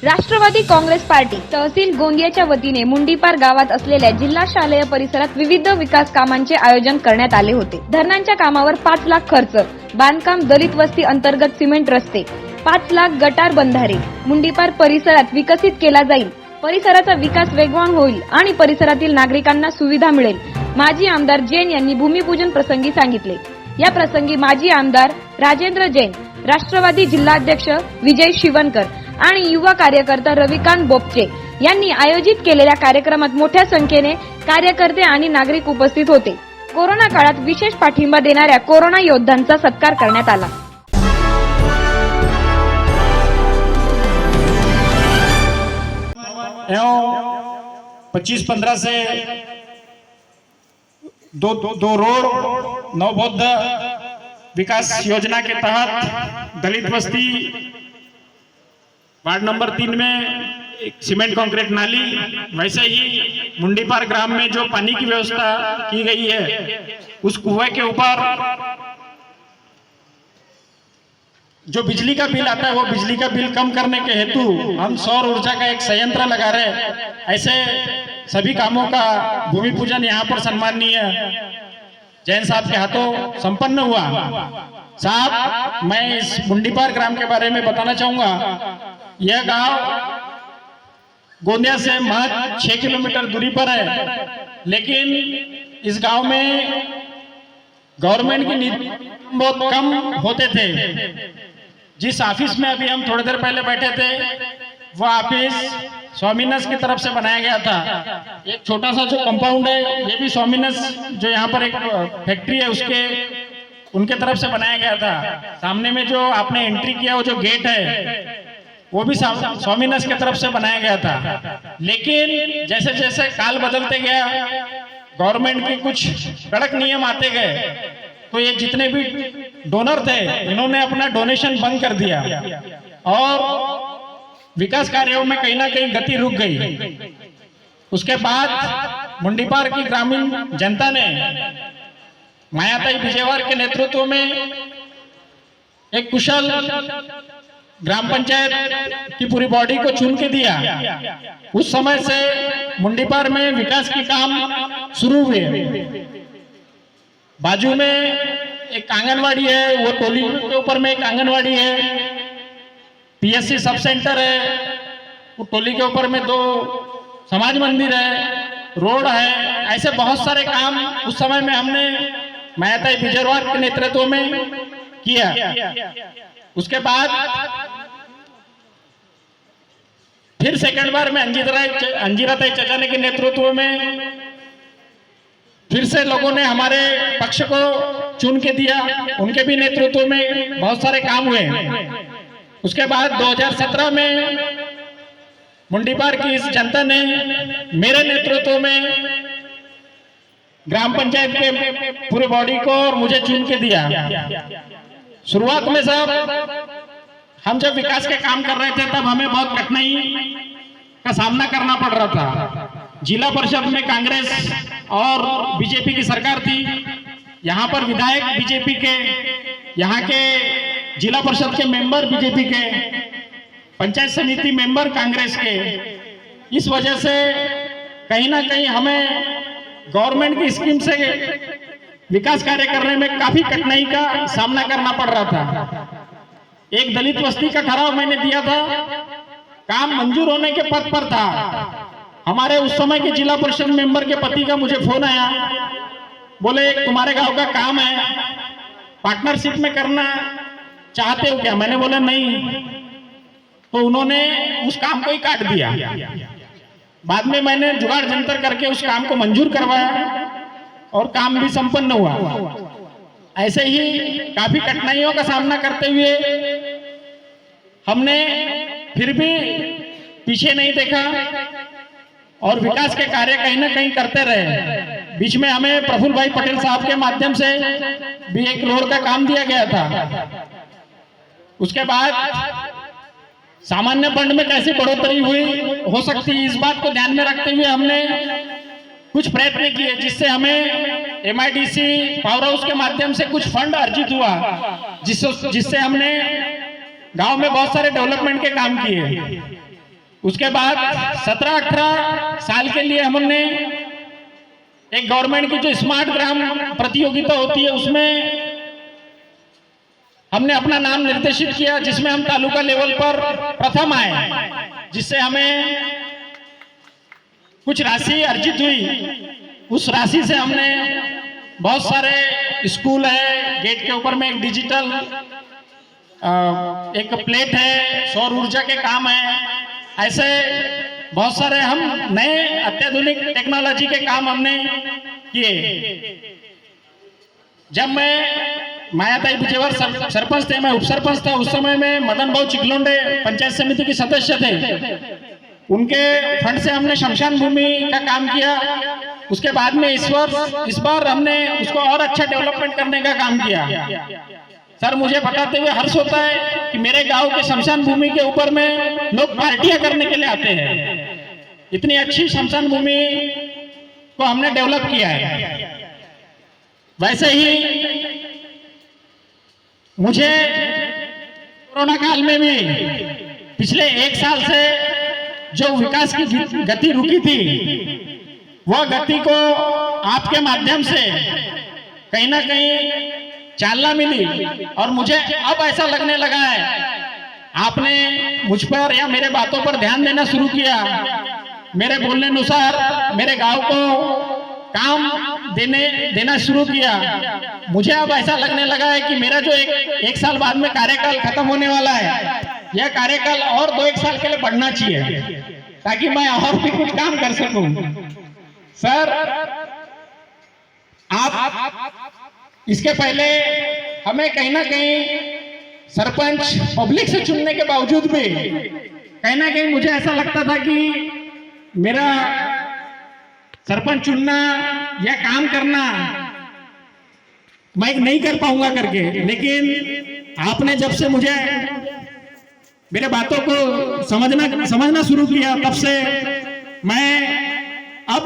राष्ट्रवादी Congress party तहसील गोंदियाच्या वतीने मुंडीपार गावात असलेल्या जिल्हा शालेय परिसरात विविध विकास कामांचे आयोजन करण्यात आले होते। धरणांच्या कामावर 5 लाख खर्च, बांधकाम दलित वस्ती अंतर्गत सिमेंट रस्ते, 5 लाख गटार बंधारे मुंडीपार परिसरात विकसित केला जाईल। परिसराचा विकास वेगवान होईल आणि परिसरातील नागरिकांना सुविधा मिळेल। माजी आमदार जैन यांनी भूमिपूजन प्रसंगी सांगितले। या प्रसंगी माजी आमदार राजेंद्र जैन, राष्ट्रवादी जिल्हाध्यक्ष विजय शिवनकर आणि युवा कार्यकर्ता रविकांत बोपचे यांनी आयोजित केलेल्या कार्यक्रमात मोठ्या संख्येने कार्यकर्ते आणि नागरिक उपस्थित होते। कोरोना काळात विशेष पाठिंबा देणाऱ्या कोरोना योद्ध्यांचा सत्कार करण्यात आला। एवं 25-15 से दो रोड नवबोध विकास योजना के तहत दलित बस्ती वार्ड नंबर 3 में एक सीमेंट कंक्रीट नाली, वैसे ही मुंडीपार ग्राम में जो पानी की व्यवस्था की गई है, उस कुएं के ऊपर जो बिजली का बिल आता है, वो बिजली का बिल कम करने के हेतु हम सौर ऊर्जा का एक संयंत्र लगा रहे हैं। ऐसे सभी कामों का भूमि पूजन यहाँ पर सम्माननीय जैन साहब के हाथों संपन्न हुआ। साहब, मैं इस मुंडीपार ग्राम के बारे में बताना चाहूंगा। यह गांव गोंदिया से महज 6 किलोमीटर दूरी पर है, लेकिन इस गांव में गवर्नमेंट की नीति बहुत कम होते थे। जिस ऑफिस में अभी हम थोड़ी देर पहले बैठे थे, वो ऑफिस स्वामीनस की तरफ से बनाया गया था। एक छोटा सा जो कंपाउंड है, ये भी स्वामीनस जो यहाँ पर एक फैक्ट्री है उनके तरफ से बनाया गया था। सामने में जो आपने एंट्री किया, वो जो गेट है, वो भी स्वामीनस की तरफ से बनाया गया था। लेकिन जैसे जैसे काल बदलते गया, गवर्नमेंट के कुछ कड़क नियम आते गए, तो ये जितने भी डोनर थे, इन्होंने अपना डोनेशन बंद कर दिया और विकास कार्यों में कहीं ना कहीं गति रुक गई। उसके बाद मुंडीपार की ग्रामीण जनता ने मायाताई बिजेवार के नेतृत्व में एक कुशल ग्राम पंचायत की पूरी बॉडी को चुन के दिया। उस समय से मुंडीपार में विकास के काम शुरू हुए। बाजू में एक आंगनवाड़ी है, वो टोली के ऊपर में एक आंगनवाड़ी है, पीएससी सब सेंटर है, वो टोली के ऊपर में 2 समाज मंदिर है, रोड है। ऐसे बहुत सारे काम उस समय में हमने मायाताई बिजेवार के नेतृत्व में किया। उसके बाद फिर सेकंड बार में अंजीराताई चचाने के नेतृत्व में फिर से लोगों ने हमारे पक्ष को चुन के दिया। उनके भी नेतृत्व में बहुत सारे काम हुए। उसके बाद 2017 में मुंडीपार की इस जनता ने मेरे नेतृत्व में ग्राम पंचायत के पूरे बॉडी को और मुझे चुन के दिया। शुरुआत में साहब, हम जब विकास के काम कर रहे थे, तब हमें बहुत कठिनाई का सामना करना पड़ रहा था। जिला परिषद में कांग्रेस और बीजेपी की सरकार थी। यहाँ पर विधायक बीजेपी के, यहाँ के जिला परिषद के मेंबर बीजेपी के, पंचायत समिति मेंबर कांग्रेस के। इस वजह से कहीं ना कहीं हमें गवर्नमेंट की स्कीम से विकास कार्य करने में काफी कठिनाई का सामना करना पड़ रहा था। एक दलित बस्ती का ठहराव मैंने दिया था, काम मंजूर होने के पद पर था। हमारे उस समय के जिला परिषद मेंबर के पति का मुझे फोन आया, बोले तुम्हारे गांव का काम है, पार्टनरशिप में करना चाहते हो क्या? मैंने बोला नहीं। तो उन्होंने उस काम को ही काट दिया। बाद में मैंने जुगाड़ जंतर करके उस काम को मंजूर करवाया और काम भी संपन्न हुआ। ऐसे ही काफी कठिनाइयों का सामना करते हुए हमने फिर भी पीछे नहीं देखा और विकास के कार्य कहीं ना कहीं करते रहे। बीच में हमें प्रफुल्ल भाई पटेल साहब के माध्यम से भी एक रोड का काम दिया गया था। उसके बाद सामान्य फंड में कैसी बढ़ोतरी हो सकती है, इस बात को ध्यान में रखते हुए हमने कुछ प्रयत्न किए, जिससे हमें एमआईडीसी पावर हाउस के माध्यम से कुछ फंड अर्जित हुआ, जिससे हमने गांव में बहुत सारे डेवलपमेंट के काम किए। उसके बाद 17-18 साल के लिए हमने एक गवर्नमेंट की जो स्मार्ट ग्राम प्रतियोगिता होती है उसमें हमने अपना नाम निर्देशित किया, जिसमें हम तालुका लेवल पर प्रथम आए, जिससे हमें कुछ राशि अर्जित हुई। उस राशि से हमने बहुत सारे स्कूल है, गेट के ऊपर में एक डिजिटल एक प्लेट है, सौर ऊर्जा के काम है, ऐसे बहुत सारे हम नए अत्याधुनिक टेक्नोलॉजी के काम हमने किए। जब मैं मायाताई बिजेवर सरपंच थे, मैं उपसरपंच था, उस समय में मदन भाऊ चिकलोंडे पंचायत समिति के सदस्य थे। उनके फंड से हमने शमशान भूमि का काम किया। उसके बाद में इस बार हमने उसको और अच्छा डेवलपमेंट करने का काम किया। सर, मुझे बताते हुए हर्ष होता है कि मेरे गांव के शमशान भूमि के ऊपर में लोग पार्टियां करने के लिए आते हैं। इतनी अच्छी शमशान भूमि को हमने डेवलप किया है। वैसे ही मुझे कोरोना काल में भी पिछले 1 साल से जो विकास की गति रुकी थी, वह गति को आपके माध्यम से कहीं ना कहीं चालना मिली और मुझे अब ऐसा लगने लगा है, आपने मुझ पर या मेरे बातों पर ध्यान देना शुरू किया। मेरे बोलने अनुसार मेरे गांव को काम देना शुरू किया। मुझे अब ऐसा लगने लगा है कि मेरा जो एक साल बाद में कार्यकाल खत्म होने वाला है, यह कार्यकाल और 2-1 साल के लिए बढ़ना चाहिए, ताकि मैं और भी कुछ काम कर सकूं। सर, आप इसके पहले हमें कहीं ना कहीं सरपंच पब्लिक से चुनने के बावजूद भी कहीं ना कहीं मुझे ऐसा लगता था कि मेरा सरपंच चुनना या काम करना मैं नहीं कर पाऊंगा करके। लेकिन आपने जब से मुझे मेरे बातों को समझना शुरू किया, तब से मैं अब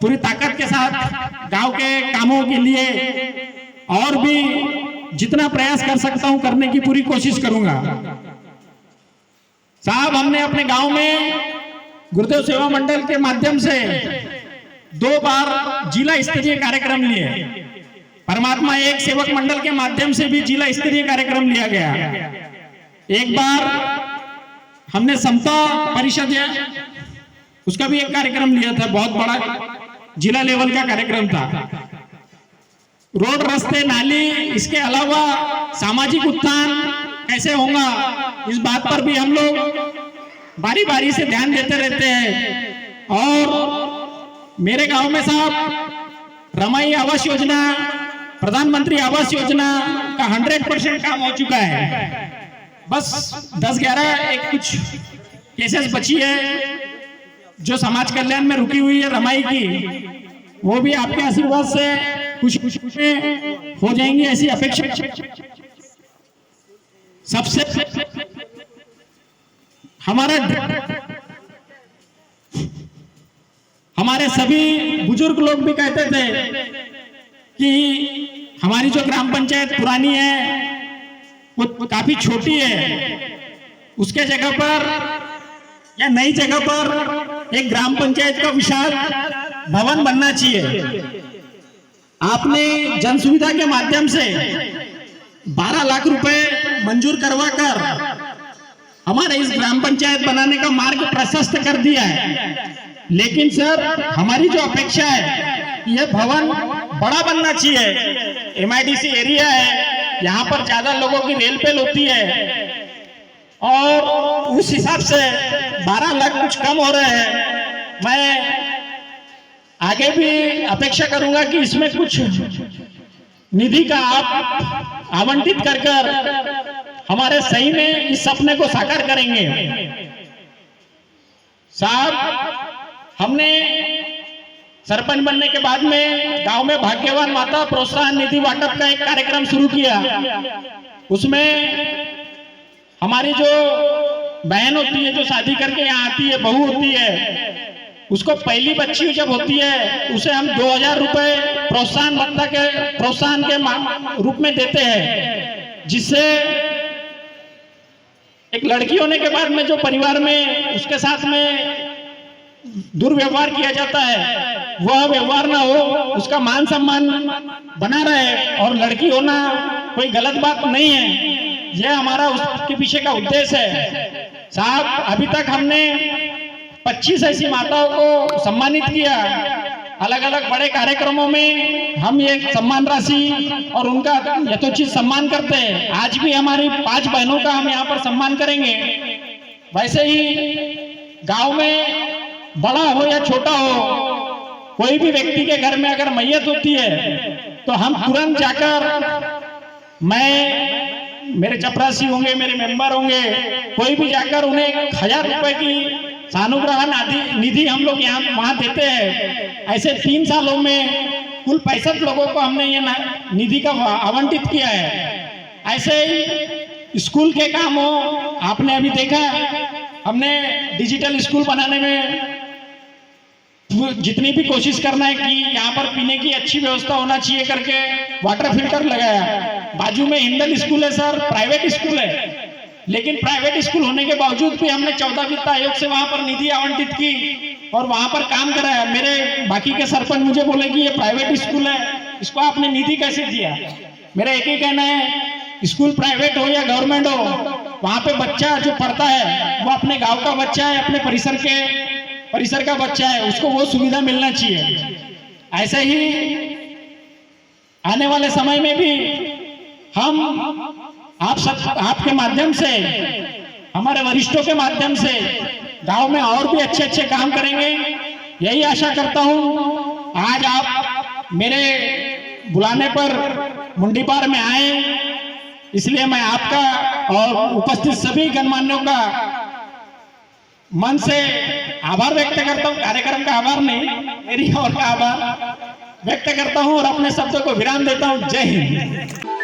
पूरी ताकत के साथ गांव के कामों के लिए और भी जितना प्रयास कर सकता हूं करने की पूरी कोशिश करूंगा। साहब, हमने अपने गांव में गुरुदेव सेवा मंडल के माध्यम से 2 बार जिला स्तरीय कार्यक्रम लिए। परमात्मा एक सेवक मंडल के माध्यम से भी जिला स्तरीय कार्यक्रम लिया गया। एक बार हमने समता परिषद उसका भी एक कार्यक्रम लिया था, बहुत बड़ा जिला लेवल का कार्यक्रम था। रोड, रास्ते, नाली, इसके अलावा सामाजिक उत्थान कैसे होगा, इस बात पर भी हम लोग बारी बारी से ध्यान देते रहते हैं। और मेरे गांव में साहब रमाई आवास योजना, प्रधानमंत्री आवास योजना का 100% काम हो चुका है। बस 10-11 एक कुछ केसेस बची है जो समाज कल्याण में रुकी हुई है रमाई की, वो भी आपके आशीर्वाद से कुछ हो जाएंगी, ऐसी अपेक्षा। सबसे हमारे सभी बुजुर्ग लोग भी कहते थे कि हमारी जो ग्राम पंचायत पुरानी है वो काफी छोटी है, उसके जगह पर या नई जगह पर एक ग्राम पंचायत का विशाल भवन बनना चाहिए। आपने जन सुविधा के माध्यम से 12 लाख रुपए मंजूर करवाकर हमारे इस ग्राम पंचायत बनाने का मार्ग प्रशस्त कर दिया है। लेकिन सर, हमारी जो अपेक्षा है, यह भवन बड़ा बनना चाहिए। MIDC एरिया है, यहाँ पर ज्यादा लोगों की रेल पेल होती है और उस हिसाब से 12 लाख कुछ कम हो रहे हैं। मैं आगे भी अपेक्षा करूंगा कि इसमें कुछ निधि का आप आवंटित कर हमारे सही में इस सपने को साकार करेंगे। साहब, हमने सरपंच बनने के बाद में गांव में भाग्यवान माता प्रोत्साहन निधि वाटप का एक कार्यक्रम शुरू किया। उसमें हमारी जो बहन होती है, जो शादी करके यहाँ आती है, बहू होती है, उसको पहली बच्ची जब होती है उसे हम 2000 रुपए प्रोत्साहन के रूप में देते हैं, जिससे एक लड़की होने के बाद में जो परिवार में उसके साथ में दुर्व्यवहार किया जाता है वह व्यवहार ना हो, उसका मान सम्मान बना रहे, और लड़की होना कोई गलत बात नहीं है, यह हमारा उसके पीछे का उद्देश्य है। साहब, अभी तक हमने 25 ऐसी माताओं को सम्मानित किया। अलग अलग बड़े कार्यक्रमों में हम ये सम्मान राशि और उनका यथोचित सम्मान करते हैं। आज भी हमारी 5 बहनों का हम यहाँ पर सम्मान करेंगे। वैसे ही गांव में बड़ा हो या छोटा हो, कोई भी व्यक्ति के घर में अगर मैयत होती है तो हम तुरंत जाकर, मैं, मेरे चपरासी होंगे, मेरे मेंबर होंगे, कोई भी जाकर उन्हें 1000 रुपए की सानुग्रह निधि हम लोग यहाँ वहां देते हैं। ऐसे 3 सालों में कुल 65 लोगों को हमने ये निधि का आवंटित किया है। ऐसे ही स्कूल के काम हो, आपने अभी देखा हमने डिजिटल स्कूल बनाने में जितनी भी कोशिश करना है कि यहाँ पर पीने की अच्छी व्यवस्था होना चाहिए करके वाटर फिल्टर लगाया। बाजू में हिंडन स्कूल है सर, प्राइवेट स्कूल है, लेकिन प्राइवेट स्कूल होने के बावजूद भी हमने 14 वित्त आयोग से वहां पर निधि आवंटित की और वहां पर काम कराया। मेरे बाकी के सरपंच मुझे बोले कि ये प्राइवेट स्कूल है, इसको आपने निधि कैसे दिया? मेरा एक ही कहना है, स्कूल प्राइवेट हो या गवर्नमेंट हो, वहां पे बच्चा जो पढ़ता है वो अपने गांव का बच्चा है, अपने परिसर का बच्चा है, उसको वो सुविधा मिलना चाहिए। ऐसे ही आने वाले समय में भी हम आपके माध्यम से, हमारे वरिष्ठों के माध्यम से गांव में और भी अच्छे अच्छे काम करेंगे, यही आशा करता हूं। आज आप मेरे बुलाने पर मुंडीपार में आए, इसलिए मैं आपका और उपस्थित सभी गणमान्यों का मन से आभार व्यक्त करता हूं। कार्यक्रम का आभार नहीं, मेरी और का आभार व्यक्त करता हूं और अपने शब्दों को विराम देता हूं। जय हिंद।